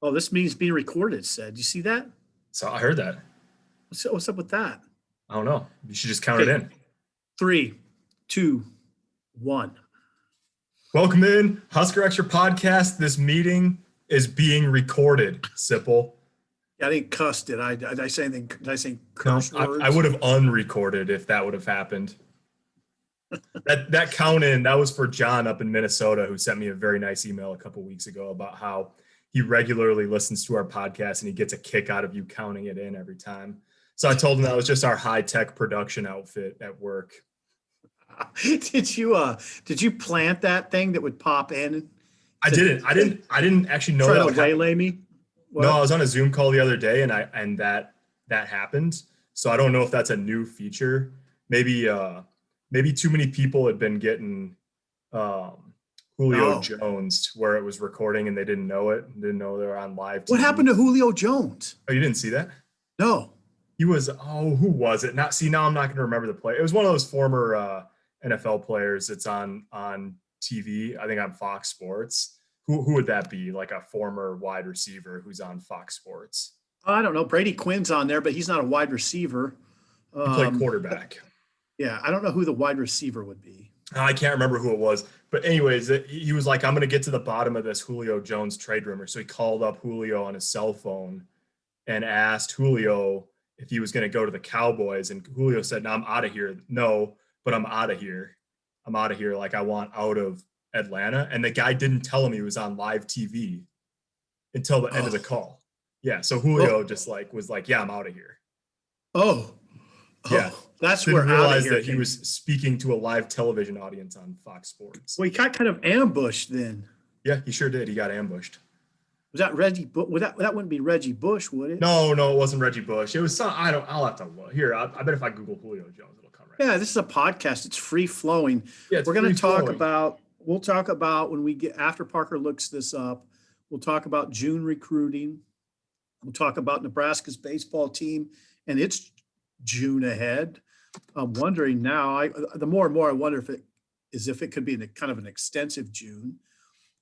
Oh, this meeting's being recorded, it said. You see that? So I heard that. What's up with that? I don't know. You should just count it Okay, in. 3, 2, 1. Welcome in Husker Extra Podcast. This meeting is being recorded. Sipple. I didn't cuss, did I? Did I say anything? Did I say No, curse I words? would have unrecorded if that would have happened. That count in, that was for John up in Minnesota, who sent me a very nice email a couple weeks ago about how he regularly listens to our podcast and he gets a kick out of you counting it in every time. So I told him that was just our high-tech production outfit at work. Did you plant that thing that would pop in? I didn't actually know Try that to would happen. waylay me? No, I What? was on a Zoom call the other day and that happened. So I don't know if that's a new feature. Maybe too many people had been getting Julio No. Jones where it was recording and they didn't know it, didn't know they were on live What TV. happened to Julio Jones? Oh, you didn't see that? No. He was, who was it? Now I'm not going to remember the play. It was one of those former NFL players that's on TV, I think on Fox Sports. Who would that be? Like a former wide receiver who's on Fox Sports. I don't know. Brady Quinn's on there, but he's not a wide receiver. He played Um, quarterback. yeah, I don't know who the wide receiver would be. I can't remember who it was. But anyways, he was like, I'm going to get to the bottom of this Julio Jones trade rumor. So he called up Julio on his cell phone and asked Julio if he was going to go to the Cowboys. And Julio said, no, I'm out of here. No, but I'm out of here. I'm out of here. Like, I want out of Atlanta. And the guy didn't tell him he was on live TV until the end of the call. Yeah. So Julio just was like, yeah, I'm out of here. Oh, Yeah. That's Didn't where realize here that he was speaking to a live television audience on Fox Sports. Well, he got kind of ambushed then. Yeah, he sure did. He got ambushed. Was that Reggie? That wouldn't be Reggie Bush, would it? No, it wasn't Reggie Bush. It was some. I'll have to look here. I bet if I Google Julio Jones, it'll come right. Yeah, this is a podcast. It's free flowing. Yeah, we're going to talk about. We'll talk about when we get after Parker looks this up. We'll talk about June recruiting. We'll talk about Nebraska's baseball team and its June ahead. I'm wondering now. The more and more I wonder if it could be kind of an extensive June.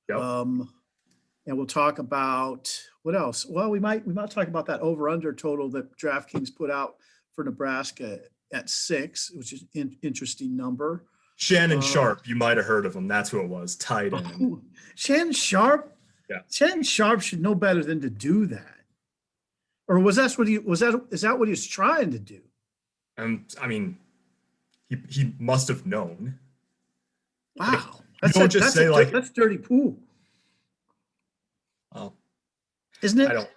Yep. And we'll talk about what else. Well, we might talk about that over/under total that DraftKings put out for Nebraska at 6, which is an interesting number. Shannon Sharp, you might have heard of him. That's who it was. Tight end. Shannon Sharp. Yeah. Shannon Sharp should know better than to do that. Or is that what he was trying to do? I mean, he must have known. Wow. Like, that's dirty pool. Oh, isn't it? I don't.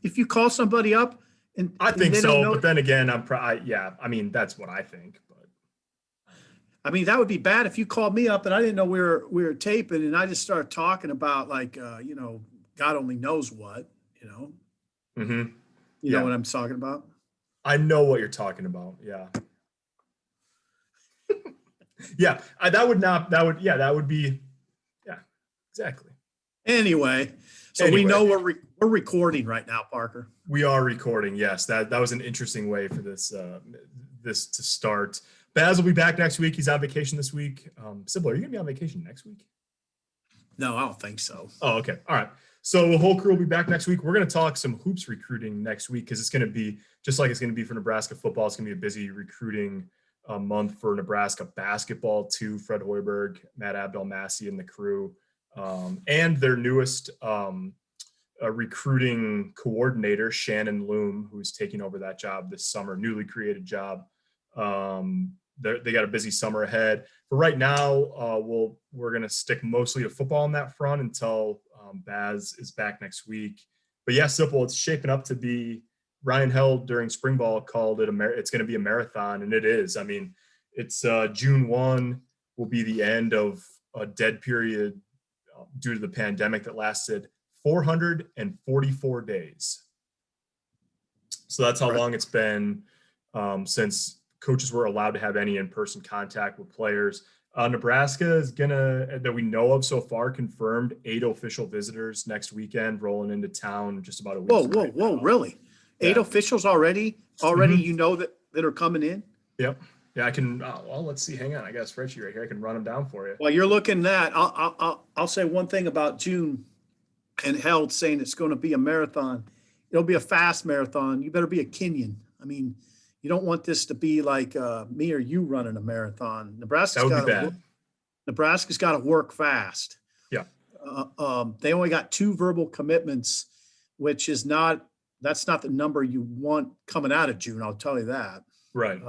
If you call somebody up and I think and so, but then again, I mean, that's what I think. But I mean, that would be bad if you called me up and I didn't know we were taping and I just started talking about like God only knows what, Mm-hmm. You know what I'm talking about? I know what you're talking about. Yeah. Yeah. That would be. Yeah, exactly. Anyway, we know we're recording right now, Parker. We are recording. Yes. That was an interesting way for this to start. Baz will be back next week. He's on vacation this week. Sybil, are you gonna be on vacation next week? No, I don't think so. Oh, okay. All right. So the whole crew will be back next week. We're going to talk some hoops recruiting next week because it's going to be just like it's going to be for Nebraska football. It's going to be a busy recruiting month for Nebraska basketball too. Fred Hoiberg, Matt Abdel-Massey, and the crew, and their newest recruiting coordinator, Shannon Loom, who's taking over that job this summer, newly created job. They got a busy summer ahead. For right now, we're going to stick mostly to football on that front until Baz is back next week. But yeah, simple. It's shaping up to be. Ryan Held during spring ball called it it's going to be a marathon, and it is. I mean, it's June 1 will be the end of a dead period due to the pandemic that lasted 444 days. So that's how long it's been since coaches were allowed to have any in-person contact with players. Nebraska is that we know of so far, confirmed 8 official visitors next weekend, rolling into town just about a week. Whoa, really? 8 officials already, Mm-hmm. that are coming in? Yep. Yeah, I can. Let's see. Hang on. I got a spreadsheet right here. I can run them down for you. While you're looking at that, I'll say one thing about June. and held saying it's going to be a marathon. It'll be a fast marathon. You better be a Kenyan. I mean, you don't want this to be like me or you running a marathon. That would be bad. Nebraska's got to work fast. Yeah. They only got 2 verbal commitments, which is that's not the number you want coming out of June. I'll tell you that. Right.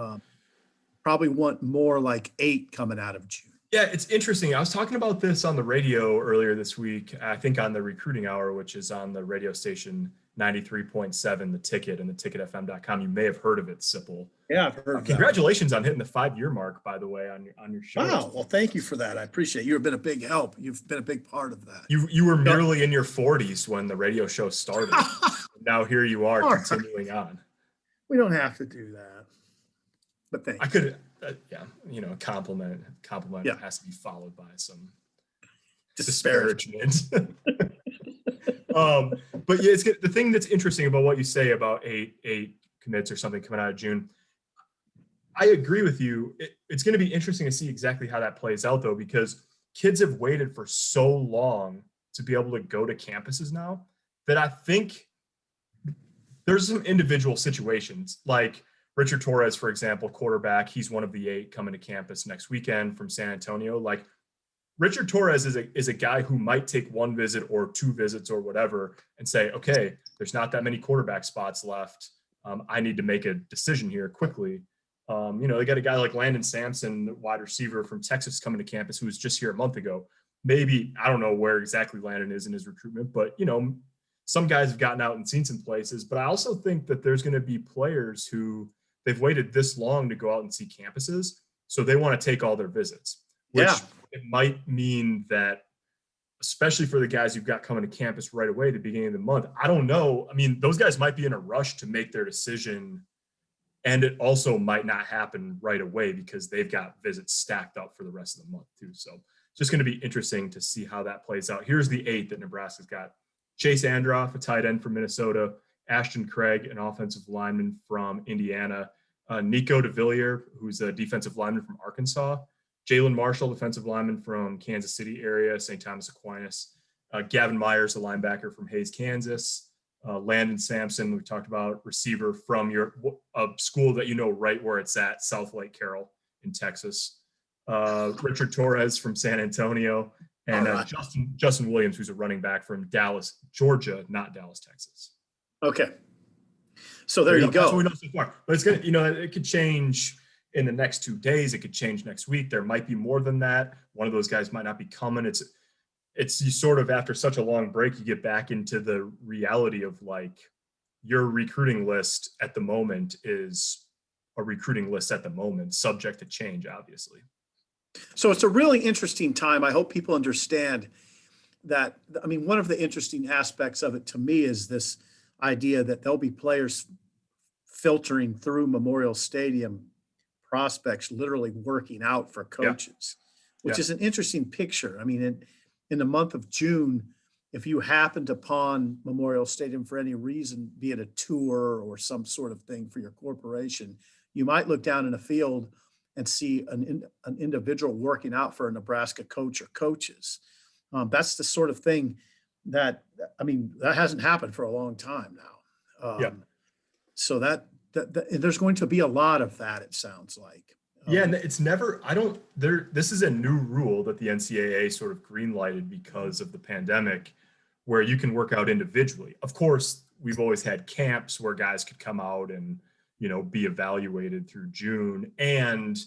Probably want more like 8 coming out of June. Yeah, it's interesting. I was talking about this on the radio earlier this week, I think on the Recruiting Hour, which is on the radio station 93.7, The Ticket, and theticketfm.com. You may have heard of it, Sipple. Yeah, I've heard of Congratulations on hitting the 5-year mark, by the way, on your show. Wow. Well, thank you for that. I appreciate it. You've been a big help. You've been a big part of that. You were merely in your 40s when the radio show started. Now here you are continuing on. We don't have to do that. But thank you. I could, a compliment has to be followed by some disparagement. But yeah, it's good. The thing that's interesting about what you say about eight commits or something coming out of June, I agree with you. It's going to be interesting to see exactly how that plays out, though, because kids have waited for so long to be able to go to campuses now that I think there's some individual situations like Richard Torres, for example, quarterback. He's one of the 8 coming to campus next weekend from San Antonio. Like, Richard Torres is a guy who might take 1 visit or 2 visits or whatever and say, okay, there's not that many quarterback spots left. I need to make a decision here quickly. They got a guy like Landon Sampson, wide receiver from Texas, coming to campus, who was just here a month ago. Maybe, I don't know where exactly Landon is in his recruitment, but, some guys have gotten out and seen some places. But I also think that there's going to be players who they've waited this long to go out and see campuses, so they want to take all their visits. Which it might mean that, especially for the guys you've got coming to campus right away at the beginning of the month, I don't know. I mean, those guys might be in a rush to make their decision, and it also might not happen right away because they've got visits stacked up for the rest of the month too. So it's just going to be interesting to see how that plays out. Here's the 8 that Nebraska's got. Chase Androff, a tight end from Minnesota. Ashton Craig, an offensive lineman from Indiana. Nico DeVillier, who's a defensive lineman from Arkansas. Jalen Marshall, defensive lineman from Kansas City area, St. Thomas Aquinas. Gavin Myers, a linebacker from Hayes, Kansas. Landon Sampson, we talked about, receiver from a school that you know right where it's at, South Lake Carroll in Texas. Richard Torres from San Antonio. And Justin Williams, who's a running back from Dallas, Georgia, not Dallas, Texas. Okay. So there you go. That's what we know so far. But it's going to, it could change in the next 2 days. It could change next week. There might be more than that. One of those guys might not be coming. It's you sort of, after such a long break, you get back into the reality of like your recruiting list at the moment is a recruiting list at the moment, subject to change, obviously. So it's a really interesting time. I hope people understand that. I mean, one of the interesting aspects of it to me is this idea that there'll be players filtering through Memorial Stadium, prospects literally working out for coaches, which is an interesting picture. I mean, in the month of June, if you happened upon Memorial Stadium for any reason, be it a tour or some sort of thing for your corporation, you might look down in a field and see an individual working out for a Nebraska coach or coaches. That's the sort of thing that hasn't happened for a long time now. So that there's going to be a lot of that, it sounds like. And it's never, this is a new rule that the NCAA sort of greenlighted because of the pandemic, where you can work out individually. Of course, we've always had camps where guys could come out and, be evaluated through June. And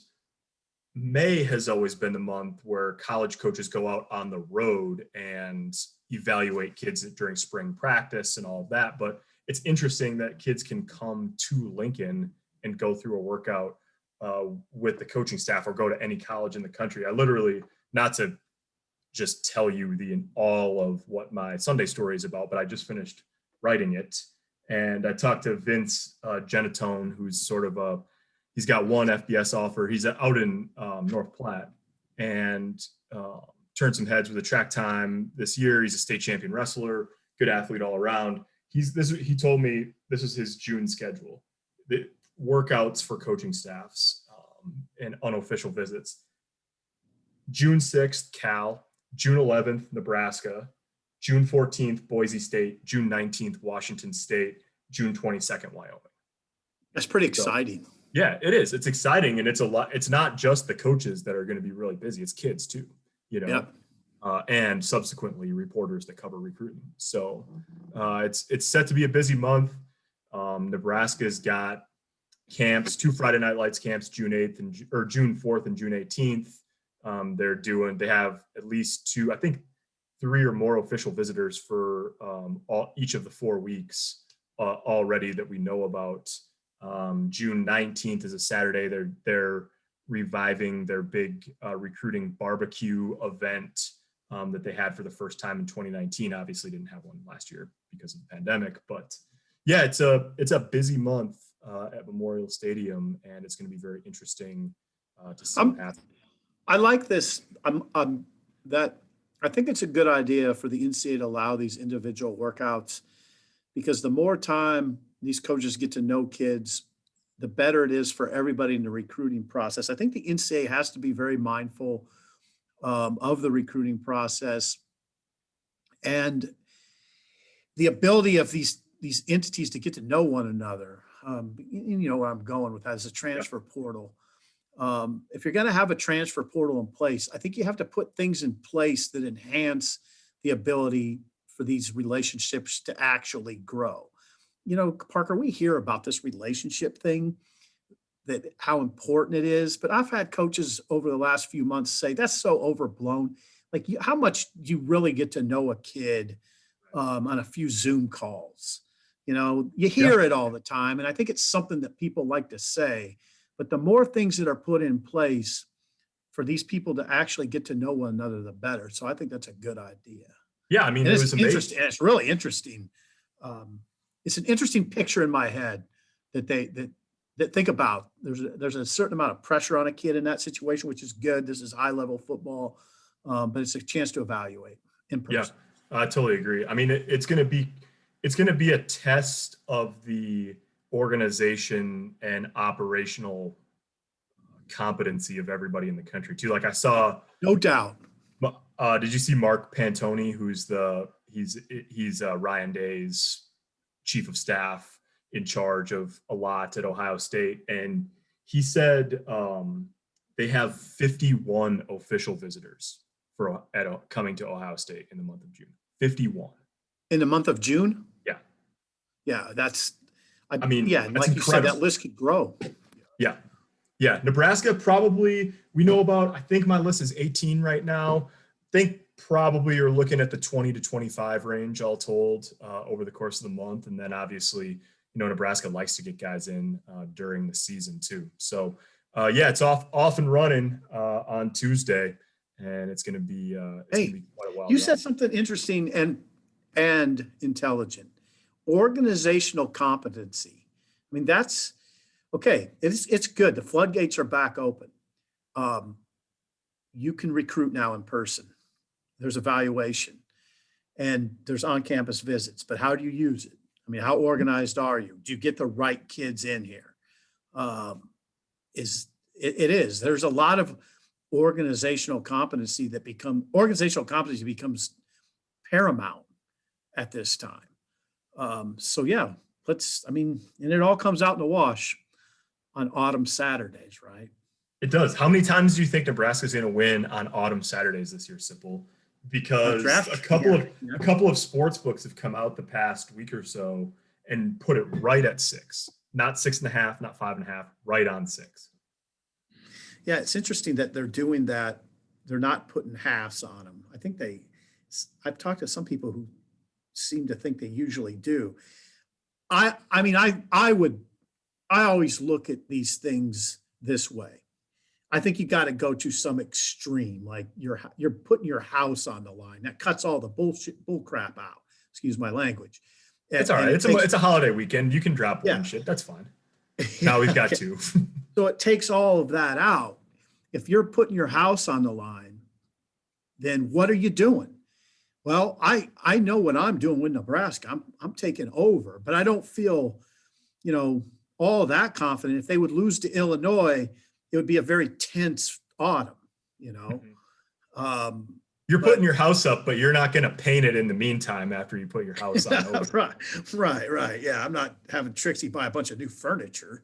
May has always been the month where college coaches go out on the road and evaluate kids during spring practice and all of that. But it's interesting that kids can come to Lincoln and go through a workout with the coaching staff or go to any college in the country. I literally, not to just tell you all of what my Sunday story is about, but I just finished writing it. And I talked to Vince Genatone, who's sort of he's got one FBS offer. He's out in North Platte and turned some heads with the track time this year. He's a state champion wrestler, good athlete all around. He told me this is his June schedule. The workouts for coaching staffs and unofficial visits. June 6th, Cal. June 11th, Nebraska. June 14th, Boise State, June 19th, Washington State, June 22nd, Wyoming. That's pretty So, exciting. yeah, it is. It's exciting, and it's a lot. It's not just the coaches that are going to be really busy. It's kids too, Yep. and subsequently reporters that cover recruiting. So it's set to be a busy month. Nebraska's got camps, 2 Friday Night Lights camps, June 8th or June 4th and June 18th. They have at least 2, I think 3 or more official visitors for each of the 4 weeks already that we know about. June 19th is a Saturday. They're reviving their big recruiting barbecue event that they had for the first time in 2019. Obviously didn't have one last year because of the pandemic, but yeah, it's a busy month at Memorial Stadium, and it's going to be very interesting to see what happens. I like this. I think it's a good idea for the NCAA to allow these individual workouts, because the more time these coaches get to know kids, the better it is for everybody in the recruiting process. I think the NCAA has to be very mindful of the recruiting process and the ability of these entities to get to know one another. You know where I'm going with that is a transfer portal. If you're going to have a transfer portal in place, I think you have to put things in place that enhance the ability for these relationships to actually grow. You know, Parker, we hear about this relationship thing, that how important it is, but I've had coaches over the last few months say that's so overblown. Like, how much do you really get to know a kid on a few Zoom calls? You know, you hear it all the time, and I think it's something that people like to say. But the more things that are put in place for these people to actually get to know one another, the better. So I think that's a good idea. Yeah, I mean, And it it's was amazing. interesting. And it's really interesting. It's an interesting picture in my head that that think about. There's a certain amount of pressure on a kid in that situation, which is good. This is high level football, but it's a chance to evaluate in person. Yeah, I totally agree. I mean, it's going to be a test of the organization and operational competency of everybody in the country too. Like I saw, no doubt. Did you see Mark Pantoni, who's he's Ryan Day's chief of staff in charge of a lot at Ohio State, and he said they have 51 official visitors coming to Ohio State in the month of June. 51 in the month of June. Yeah, that's. I mean, yeah, that's like incredible. You said, that list could grow. Yeah. Nebraska probably, we know about, I think my list is 18 right now. I think probably you're looking at the 20 to 25 range all told over the course of the month. And then obviously, you know, Nebraska likes to get guys in during the season too. So yeah, it's off and running on Tuesday, and it's going to be, gonna be quite a while. You said something interesting and intelligent. Organizational competency. I mean, that's okay. It's good. The floodgates are back open. You can recruit now in person. There's evaluation and there's on-campus visits, but how do you use it? I mean, how organized are you? Do you get the right kids in here? It is. There's a lot of organizational competency becomes paramount at this time. So yeah, and it all comes out in the wash on autumn Saturdays, right? It does. How many times do you think Nebraska's going to win on autumn Saturdays this year, Sipple? Because a couple of sports books have come out the past week or so and put it right at 6, not 6.5, not 5.5, right on 6. Yeah, it's interesting that they're doing that. They're not putting halves on them. I think I've talked to some people who seem to think they usually do. I always look at these things this way. I think you got to go to some extreme, like you're putting your house on the line. That cuts all the bull crap out. Excuse my language. It's all right. It's a holiday weekend. You can drop one shit. That's fine. Now we've got 2. So it takes all of that out. If you're putting your house on the line, then what are you doing? Well, I know what I'm doing with Nebraska. I'm taking over, but I don't feel, all that confident. If they would lose to Illinois, it would be a very tense autumn, Mm-hmm. You're putting your house up, but you're not going to paint it in the meantime after you put your house on over. Right. Yeah, I'm not having Trixie buy a bunch of new furniture.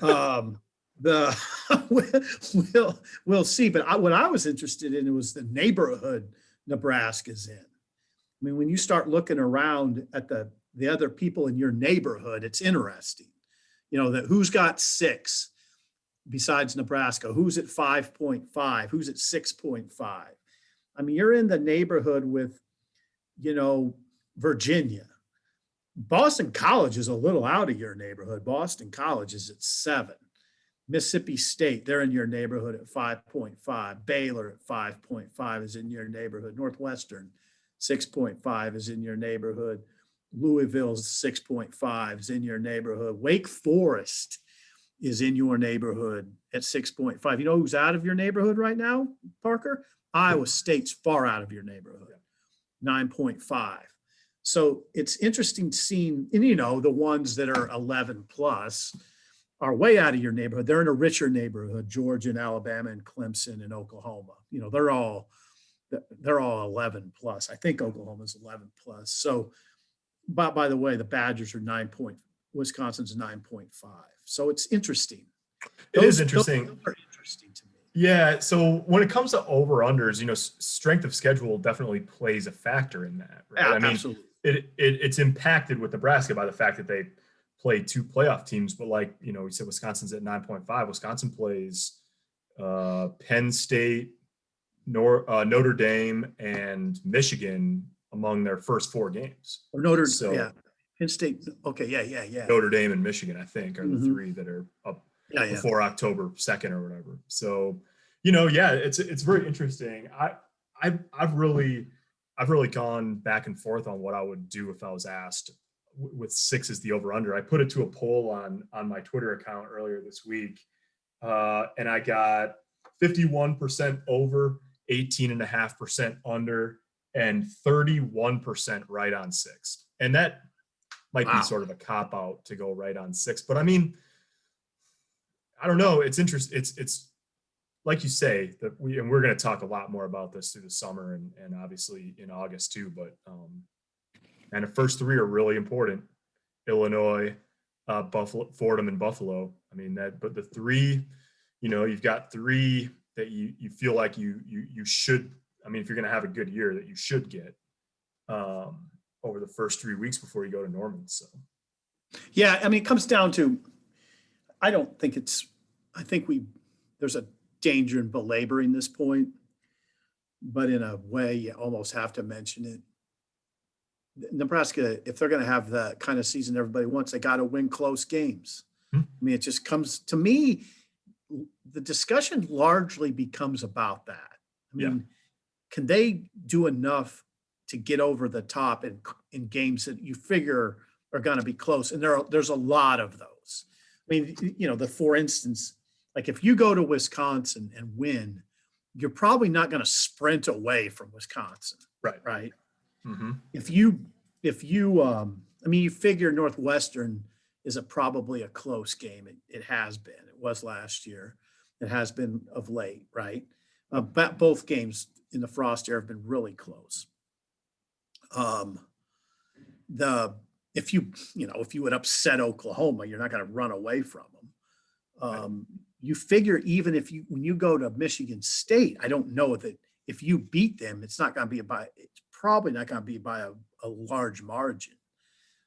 Um, the we'll see. But what I was interested in was the neighborhood Nebraska's in. I mean, when you start looking around at the other people in your neighborhood, it's interesting. You know, that who's got 6 besides Nebraska, who's at 5.5, who's at 6.5. I mean, you're in the neighborhood with, Virginia. Boston College is a little out of your neighborhood. Boston College is at 7. Mississippi State, they're in your neighborhood at 5.5. Baylor at 5.5 is in your neighborhood. Northwestern, 6.5 is in your neighborhood. Louisville's 6.5 is in your neighborhood. Wake Forest is in your neighborhood at 6.5. You know who's out of your neighborhood right now, Parker? Iowa State's far out of your neighborhood, 9.5. So it's interesting seeing, and the ones that are 11 plus are way out of your neighborhood. They're in a richer neighborhood, Georgia and Alabama and Clemson and Oklahoma. They're all 11 plus. I think Oklahoma's 11 plus. So, by the way, the Badgers are Wisconsin's 9.5. So it's interesting. It is interesting. Those are interesting to me. Yeah. So when it comes to over-unders, strength of schedule definitely plays a factor in that. Right? Yeah, absolutely. It's impacted with Nebraska by the fact that they play 2 playoff teams. But we said Wisconsin's at 9.5. Wisconsin plays Penn State, Notre Dame, and Michigan among their first 4 games. Or Penn State. Okay. Yeah. Notre Dame and Michigan, I think, are the 3 that are up before October 2nd or whatever. So, it's very interesting. I've really gone back and forth on what I would do if I was asked with 6 as the over under. I put it to a poll on my Twitter account earlier this week. And I got 51% over, 18.5% under, and 31% right on 6. And that might be sort of a cop out to go right on 6. But I mean, I don't know. It's interesting. It's like you say that we're going to talk a lot more about this through the summer and obviously in August too. But and the first 3 are really important: Illinois, Buffalo, Fordham, and Buffalo. I mean but the 3, you've got 3 that you feel like you should. I mean, if you're going to have a good year, that you should get over the first 3 weeks before you go to Norman. So, yeah, I mean, it comes down to. I think there's a danger in belaboring this point, but in a way, you almost have to mention it. Nebraska, if they're going to have the kind of season everybody wants, they got to win close games. I mean, it just comes to me, the discussion largely becomes about that. I mean, can they do enough to get over the top in games that you figure are going to be close? And there's a lot of those. I mean, for instance, like if you go to Wisconsin and win, you're probably not going to sprint away from Wisconsin. Right. Mm-hmm. If you, you figure Northwestern is probably a close game. It has been. It was last year. It has been of late, right? Both games in the Frost era have been really close. If you would upset Oklahoma, you're not going to run away from them. You figure even when you go to Michigan State, I don't know that if you beat them, it's probably not going to be by a large margin.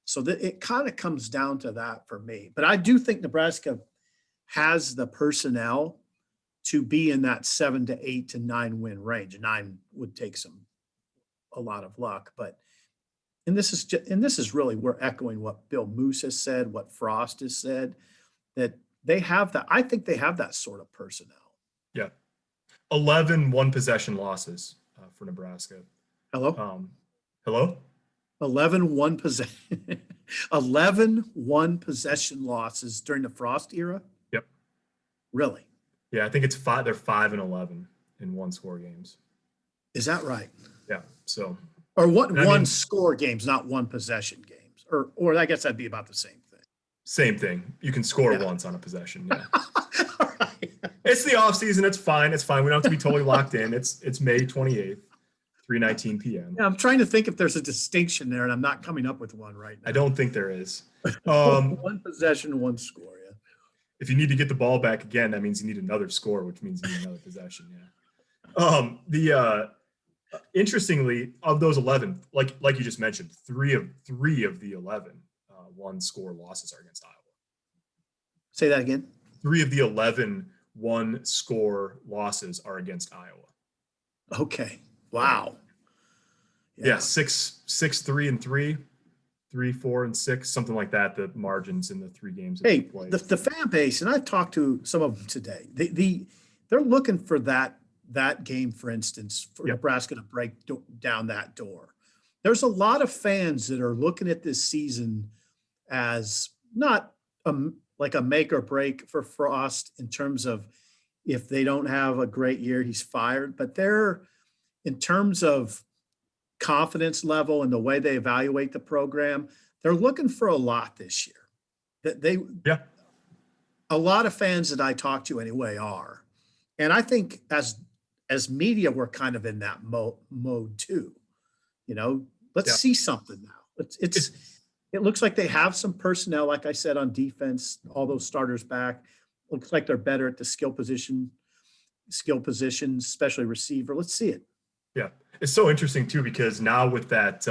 So it kind of comes down to that for me. But I do think Nebraska has the personnel to be in that 7 to 8 to 9 win range. 9 would take a lot of luck, but. And this is really, we're echoing what Bill Moose has said, what Frost has said, that they have that. I think they have that sort of personnel. Yeah. 11 one-possession losses for Nebraska. Hello? Hello? 11 one-possession losses during the Frost era? Yep. Really? Yeah, I think it's 5. They're 5-11 in one-score games. Is that right? Yeah, so... Or one score games, not one possession games. Or I guess that'd be about the same thing. Same thing. You can score once on a possession. Yeah. All right. It's the off season. It's fine. We don't have to be totally locked in. It's May 28th. 3:19 p.m. Yeah, I'm trying to think if there's a distinction there, and I'm not coming up with one right I now. don't think there is. One possession, one score. Yeah. If you need to get the ball back again, that means you need another score, which means you need another possession. Yeah. The interestingly, of those 11, like you just mentioned, three of the 11 one score losses are against Iowa. Say that again. 3 of the 11 one score losses are against Iowa. Okay. Wow. Yeah, 6-3-3, 3-4-6, something like that. The margins in the 3 games that they Hey, played. the fan base, and I've talked to some of them today. They're looking for that game, for instance, for Yep. Nebraska to break down that door. There's a lot of fans that are looking at this season as not like a make or break for Frost in terms of if they don't have a great year, he's fired. But they're in terms of confidence level and the way they evaluate the program, they're looking for a lot this year. That they Yeah. A lot of fans that I talk to anyway are. And I think as media, we're kind of in that mode too. You know, let's Yeah. see something now. It looks like they have some personnel, like I said, on defense, all those starters back. Looks like they're better at the skill positions, especially receiver. Let's see it. Yeah. It's so interesting too, because now with that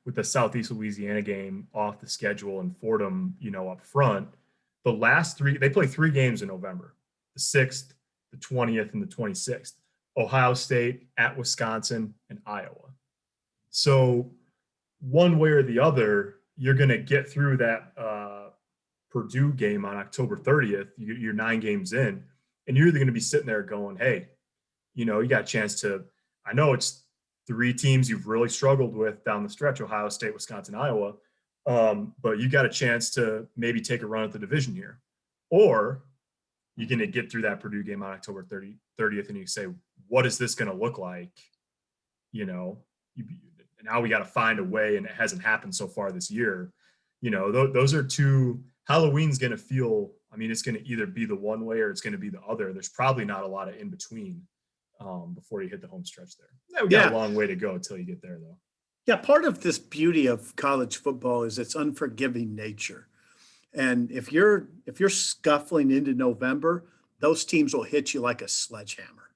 with the Southeast Louisiana game off the schedule and Fordham, up front, the last 3, they play 3 games in November, the 6th, the 20th, and the 26th. Ohio State, at Wisconsin, and Iowa. So one way or the other, you're going to get through that Purdue game on October 30th. You're 9 games in, and you're either going to be sitting there going, hey, you got a chance to, I know it's 3 teams you've really struggled with down the stretch, Ohio State, Wisconsin, Iowa, but you got a chance to maybe take a run at the division here. Or you're going to get through that Purdue game on October 30th and you say, what is this going to look like? Now we got to find a way, and it hasn't happened so far this year. Those are 2. Halloween's going to feel, it's going to either be the one way or it's going to be the other. There's probably not a lot of in between before you hit the home stretch there. We got a long way to go until you get there, though. Yeah, part of this beauty of college football is its unforgiving nature. And if you're scuffling into November, those teams will hit you like a sledgehammer.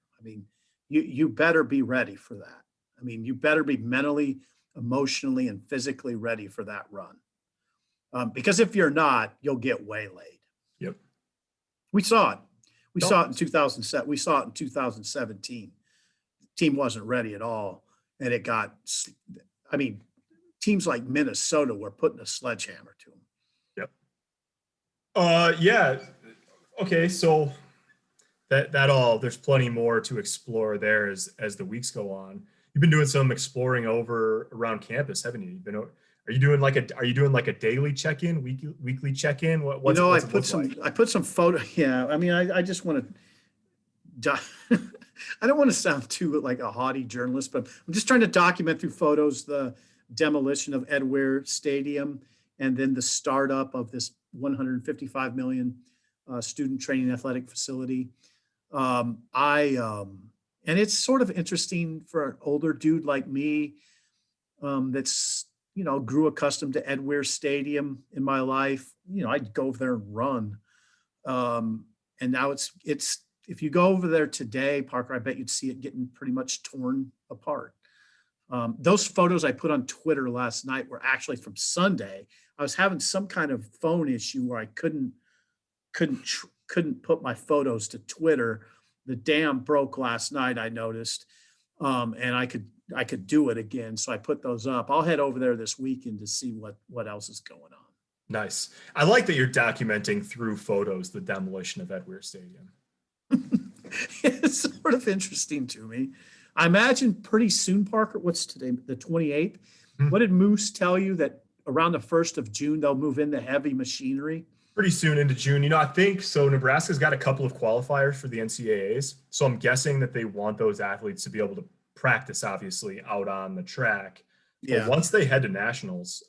You better be ready for that. You better be mentally, emotionally, and physically ready for that run. Because if you're not, you'll get waylaid. Yep. We saw it. We saw it in 2007. We saw it in 2017. The team wasn't ready at all. And it got, teams like Minnesota were putting a sledgehammer to them. Yep. Yeah. Okay. So that all, there's plenty more to explore there as the weeks go on. You've been doing some exploring over around campus, haven't you? Are you doing like a daily check-in, weekly check-in? I put some photo. Yeah. I just want to, I don't want to sound too like a haughty journalist, but I'm just trying to document through photos the demolition of Ed Weir Stadium and then the startup of this 155 million student training athletic facility. And it's sort of interesting for an older dude like me that's, grew accustomed to Ed Weir Stadium in my life. I'd go over there and run. And now it's if you go over there today, Parker, I bet you'd see it getting pretty much torn apart. Those photos I put on Twitter last night were actually from Sunday. I was having some kind of phone issue where I couldn't put my photos to Twitter. The dam broke last night, I noticed, and I could do it again. So I put those up. I'll head over there this weekend to see what else is going on. Nice. I like that you're documenting through photos the demolition of Ed Weir Stadium. It's sort of interesting to me. I imagine pretty soon, Parker, what's today, the 28th? Mm-hmm. What did Moose tell you that around the 1st of June, they'll move into heavy machinery? Pretty soon into June. I think so. Nebraska's got a couple of qualifiers for the NCAAs. So I'm guessing that they want those athletes to be able to practice, obviously, out on the track. Yeah. But once they head to nationals,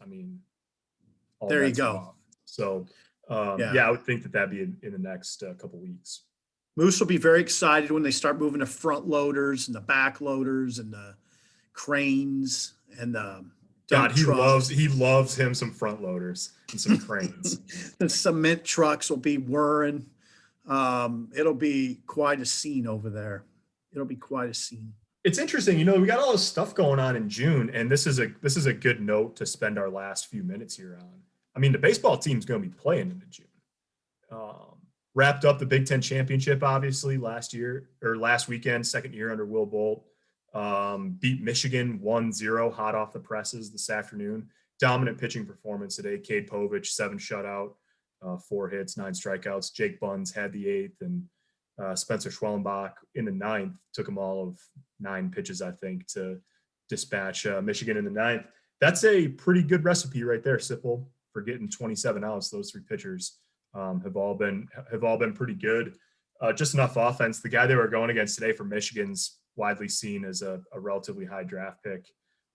there you go. Off. So, I would think that'd be in the next couple weeks. Moose will be very excited when they start moving the front loaders and the back loaders and the cranes and God, dump trucks. he loves him some front loaders and some cranes. The cement trucks will be whirring. It'll be quite a scene over there. It'll be quite a scene. It's interesting, we got all this stuff going on in June, and this is a good note to spend our last few minutes here on. I mean, the baseball team's going to be playing into June. Wrapped up the Big Ten championship, obviously, last weekend, second year under Will Bolt. Beat Michigan 1-0 hot off the presses this afternoon. Dominant pitching performance today. Cade Povich, 7 shutout, 4 hits, 9 strikeouts. Jake Buns had the 8th, and Spencer Schwellenbach in the 9th took them all of 9 pitches, I think, to dispatch Michigan in the 9th. That's a pretty good recipe right there, Sipple, for getting 27 outs. Those 3 pitchers have all been pretty good. Just enough offense. The guy they were going against today for Michigan's widely seen as a relatively high draft pick.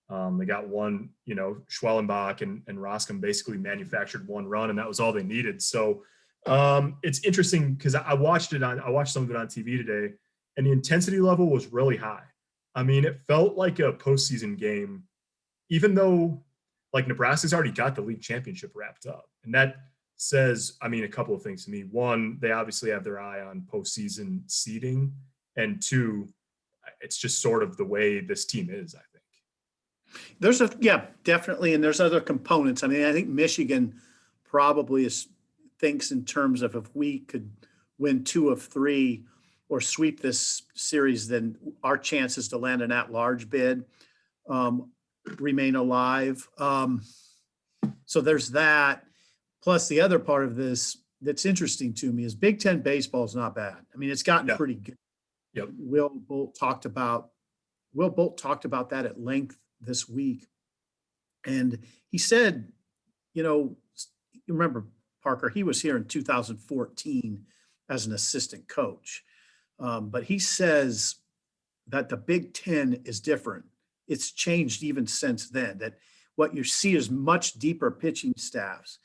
They got one, Schwellenbach and Roscom basically manufactured 1 run, and that was all they needed. So it's interesting because I watched some of it on TV today, and the intensity level was really high. I mean, it felt like a postseason game, even though like Nebraska's already got the league championship wrapped up. And that says, a couple of things to me. 1, they obviously have their eye on postseason seeding. And 2, it's just sort of the way this team is, I think. Definitely. And there's other components. I mean, I think Michigan probably thinks in terms of if we could win 2 of 3 or sweep this series, then our chances to land an at-large bid remain alive. So there's that. Plus, the other part of this that's interesting to me is Big Ten baseball is not bad. I mean, it's gotten pretty good. Yep. Will Bolt talked about that at length this week. And he said, you remember, Parker, he was here in 2014 as an assistant coach. But he says that the Big Ten is different. It's changed even since then, that what you see is much deeper pitching staffs.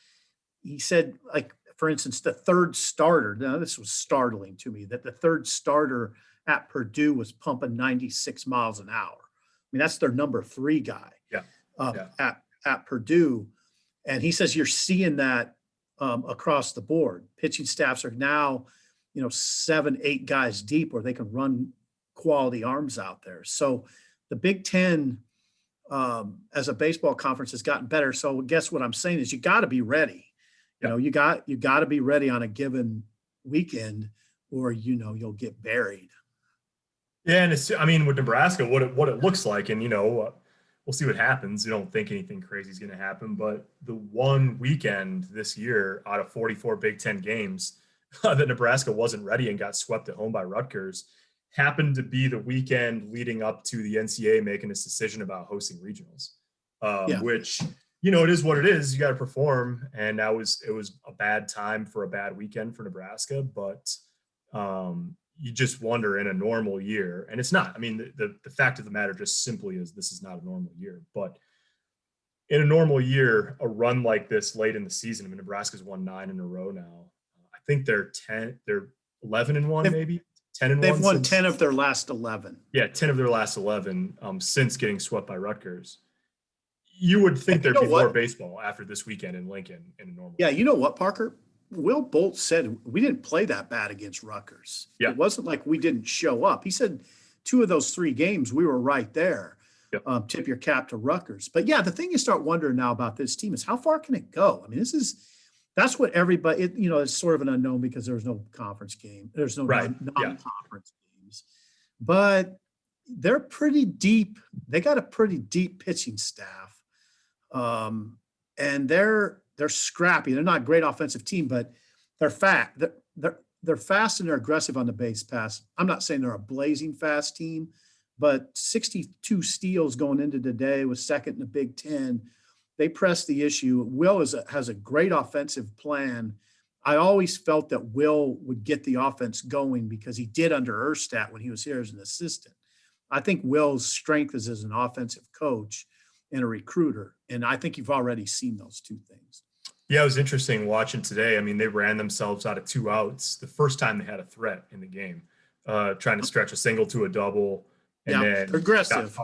He said, like, for instance, the third starter, now this was startling to me, that the third starter at Purdue was pumping 96 miles an hour. I mean, that's their number 3 guy at Purdue. And he says you're seeing that across the board. Pitching staffs are now, 7, 8 guys deep where they can run quality arms out there. So the Big Ten as a baseball conference has gotten better. So guess what I'm saying is you got to be ready. You got to be ready on a given weekend, or you'll get buried. Yeah, and with Nebraska, what it looks like, and we'll see what happens. You don't think anything crazy is going to happen, but the one weekend this year out of 44 Big Ten games that Nebraska wasn't ready and got swept at home by Rutgers happened to be the weekend leading up to the NCAA making its decision about hosting regionals, which. It is what it is. You got to perform, and it was a bad time for a bad weekend for Nebraska. But you just wonder in a normal year, and it's not. I mean, the fact of the matter just simply is this is not a normal year. But in a normal year, a run like this late in the season, Nebraska's won 9 in a row now. I think they're 11-1, maybe 10-1. They've won 10 of their last 11. Yeah, 10 of their last 11 since getting swept by Rutgers. You would think there'd be more baseball after this weekend in Lincoln in a normal. Yeah, you know what, Parker? Will Bolt said we didn't play that bad against Rutgers. Yeah. It wasn't like we didn't show up. He said 2 of those 3 games we were right there. Yep. Tip your cap to Rutgers. But yeah, the thing you start wondering now about this team is how far can it go? I mean, that's what everybody. It's sort of an unknown because there's no conference game. There's no non-conference games, but they're pretty deep. They got a pretty deep pitching staff. And they're scrappy. They're not a great offensive team, but they're fast. They're fast and they're aggressive on the base pass. I'm not saying they're a blazing fast team, but 62 steals going into today was second in the Big Ten. They press the issue. Will has a great offensive plan. I always felt that Will would get the offense going because he did under Erstad when he was here as an assistant. I think Will's strength is as an offensive coach and a recruiter. And I think you've already seen those 2 things. Yeah, it was interesting watching today. I mean, they ran themselves out of 2 outs the first time they had a threat in the game, trying to stretch a single to a double. And then aggressive.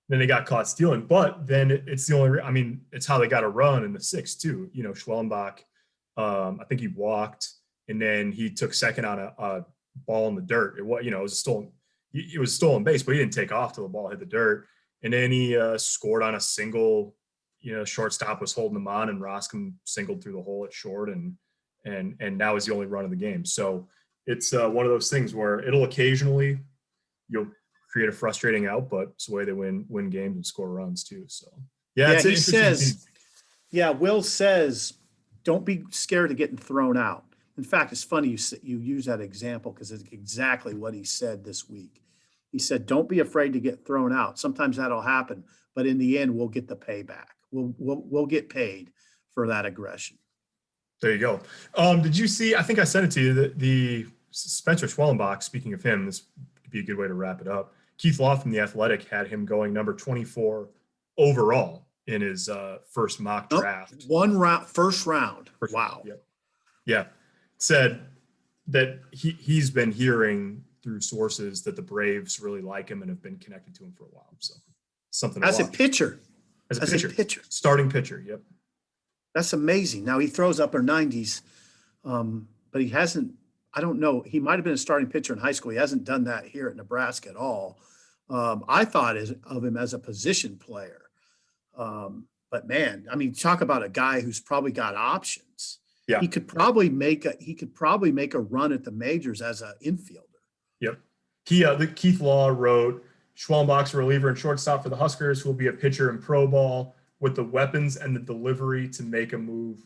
Then they got caught stealing, but then it's the only, I mean, it's how they got a run in the 6th too. You know, Schwellenbach, I think he walked and then he took second on a ball in the dirt. It was, you know, it was a stolen base, but he didn't take off till the ball hit the dirt. And then he scored on a single, you know, shortstop was holding him on and Roscom singled through the hole at short and that was the only run of the game. So it's one of those things where it'll occasionally, you'll create a frustrating out, but it's the way they win games and score runs too. So yeah, Yeah, it's he says, yeah, Will says, don't be scared of getting thrown out. In fact, it's funny you use that example because it's exactly what he said this week. He said, don't be afraid to get thrown out. Sometimes that'll happen, but in the end, we'll get the payback. We'll get paid for that aggression. There you go. Did you see, I think I sent it to you, the Spencer Schwellenbach, speaking of him, this could be a good way to wrap it up. Keith Law from The Athletic had him going number 24 overall in his first mock draft. First round. Wow. Yep. Yeah. Said that he's been hearing through sources that the Braves really like him and have been connected to him for a while. So something to As a watch. pitcher. As a pitcher. Starting pitcher. Yep. That's amazing. Now he throws upper 90s, but he hasn't, I don't know. He might have been a starting pitcher in high school. He hasn't done that here at Nebraska at all. I thought of him as a position player. But man, I mean, talk about a guy who's probably got options. Yeah. He could probably make a run at the majors as an infielder. Yep. The Keith Law wrote, Schwellenbach's a reliever and shortstop for the Huskers, who will be a pitcher in pro ball with the weapons and the delivery to make a move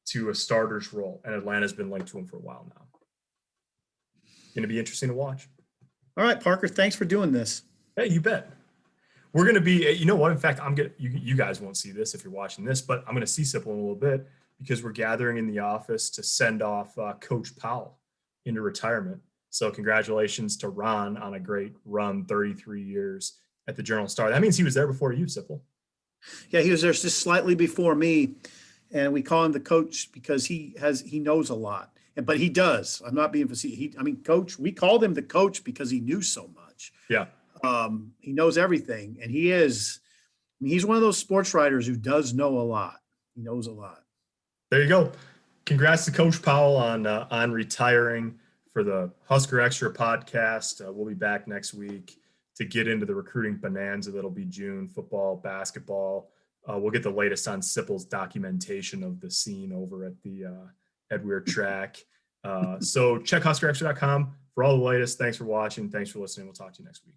to a starter's role. And Atlanta's been linked to him for a while now. Going to be interesting to watch. All right, Parker, thanks for doing this. Hey, you bet. We're going to be, you know what? In fact, you guys won't see this if you're watching this, but I'm going to see Sipple in a little bit because we're gathering in the office to send off Coach Powell into retirement. So congratulations to Ron on a great run, 33 years at the Journal-Star. That means he was there before you, Sipple. Yeah, he was there just slightly before me, and we call him the coach because he knows a lot. But he does. I'm not being facetious. Coach. We called him the coach because he knew so much. Yeah. He knows everything, and he's one of those sports writers who does know a lot. He knows a lot. There you go. Congrats to Coach Powell on retiring for the Husker Extra podcast. We'll be back next week to get into the recruiting bonanza that'll be June, football, basketball. We'll get the latest on Sipple's documentation of the scene over at the Ed Weir track. So check HuskerExtra.com for all the latest. Thanks for watching. Thanks for listening. We'll talk to you next week.